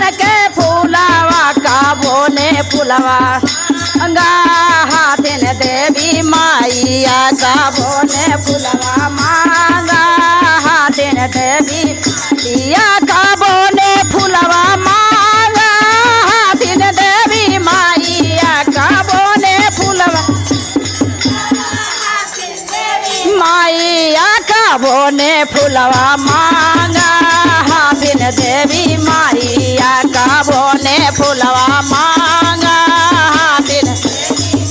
रगन के फूलवा का बोने फूलवा गा हाथिन देवी माइया का बोने फूलवा मांगा हाथिन देवी या का बोने फूलवा मांगा हाथिन देवी माइया का बोने फूलवा माइया का बोने फूलवा मांगा हाथिन देवी माइया का बोने फूलवा मांगा हाथिन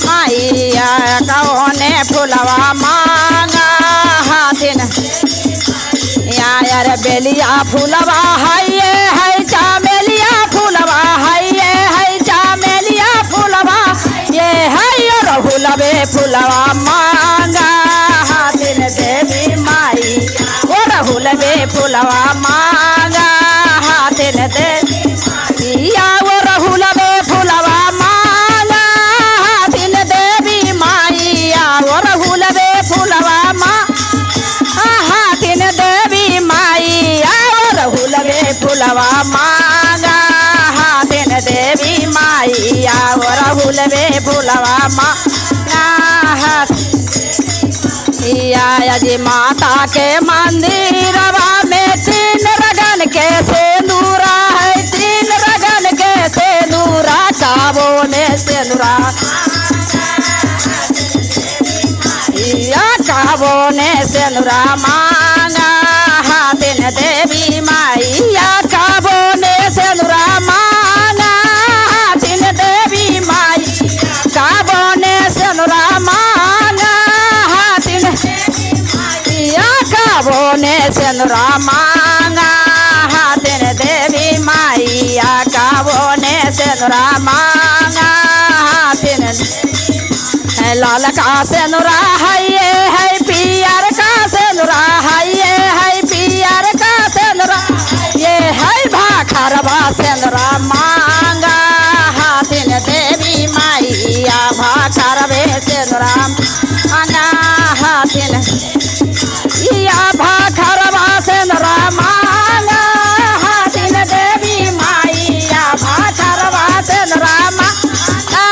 माइया का बोने फूलवा मांगा हाथिन यार बेलिया फूलवा है चामेलिया फूलवा है चामेलिया फूलवा ये है रहुलबे फूलवा मांगा हाथिन देवी माई ओ रहुलबे फूलवा मांगा हाथिन देवी या वो रहुलबे फूलवा मांगा हाथिन देवी माइया वो रहुलबे फूलवा हाथिन देवी माइया वो रहुलबे फूलवा मांगा हाथिन देवी माइया वो रहुलबे फूलवा मांगा जी माता के मंदिरवा में 3 रगन के सेंदूरा है 3 रगन के सेंदूरा काबो ने सेंदूरा या काबो ने सेंदूरा मांगा हाथिन देवी माइया काबो ने सेंदूरा मांगा हाथिन देवी माई काबो ने सेंदूरा मांगा काबो ने सेंदूरा मांगा हाथिन देवी माइया काबो ने सेंदूरा मांगा हाथिन लाल का सेंदूरा है पियर का सेंदूरा है पियर का सेंदूरा ये है भाखरवा सेंदूरा मांगा हाथिन देवी माइया भाखरवे सेंदूरा मांगा हाथिन या भाखरवा सेंदूरा मांगा हाथिन देवी माइया भाखरवा सेंदूरा मांगा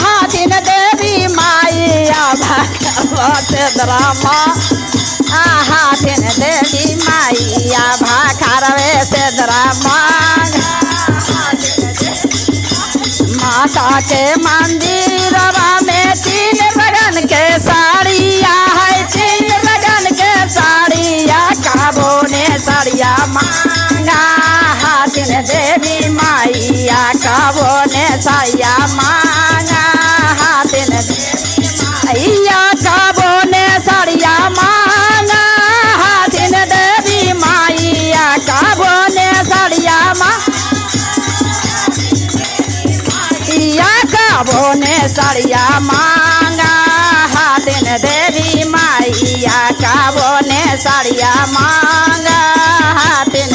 हाथिन देवी माइया भाखरवा सेंदूरा मांगा हाथिन देवी माइया भाखरवे सेंदूरा मांगा माता के मंदिरवा में 3 रगन के साड़िया है 3 रगन के साड़िया काबो ने साड़िया मांगा हाथिन देवी माइया काबो ने साड़िया मांगा हाथिन माइया काबो ने साड़िया मांगा हाथिन देवी माइया काबो ने साड़िया काबो ने साड़िया मांगा हाथिन देवी माइया काबो ने साड़िया मांगा हाथिन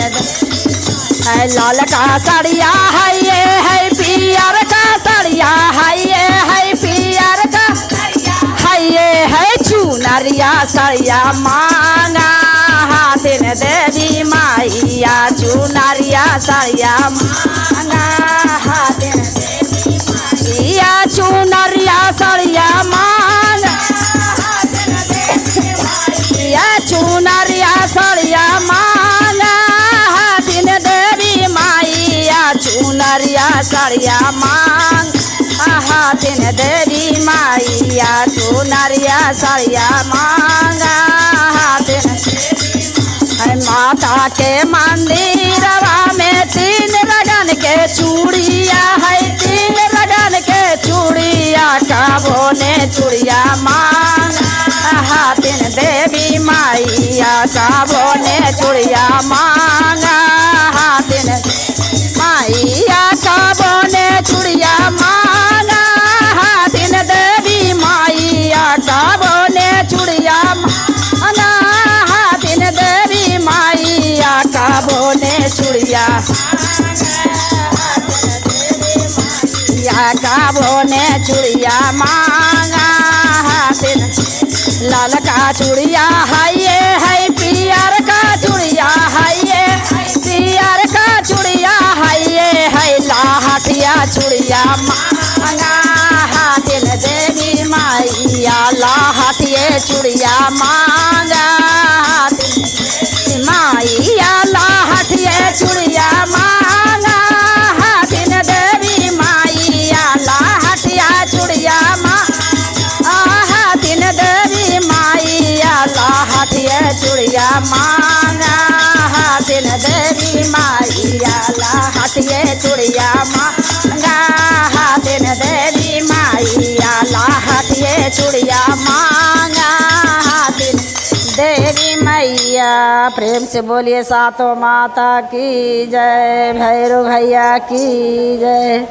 लाल का साड़िया है पियर का साड़िया है पियर का है चुनरिया साड़िया मांगा हाथिन देवी माइया चुनरिया साड़िया मांगा हाथिन या चुनरिया साड़िया मांगा या चुनरिया साड़िया मांगा हाथिन देवी माइया चुनरिया साड़िया मांग हाथिन देवी माइया चुनरिया साड़िया मांगा हाथिन माता के मंदिरवा में 3 रगन के चूड़िया है 3 रगन के चूड़िया काबो ने चूड़िया मांगा हाथिन देवी माइया काबो ने चूड़िया मांगा हाथिन माइया काबो ने चूड़िया मांगा हाथिन देवी माइया काबो ने चूड़िया मांगा हाथिन देवी माइया काबो ने चूड़िया काबो ने चूड़िया मांगा हाथिन लाल का चूड़िया है पियर का चूड़िया है पियर का चूड़िया चूड़िया मांगा हाथिन देवी मैया लाहटिए चूड़िया मांगा हाथिन मैया लाहटिए चूड़िया मांगा हाथिन देवी मैया लाहटिया चूड़िया हाथिन देवी मैया लाहटिए चूड़िया मांगा हाथिन देवी मैया लाहटिए चूड़िया मांगा हाथिन देवी मैया लाहटिए चूड़िया मांगा हाथिन देवी मैया। प्रेम से बोलिए सातों माता की जय, भैरव भैया की जय।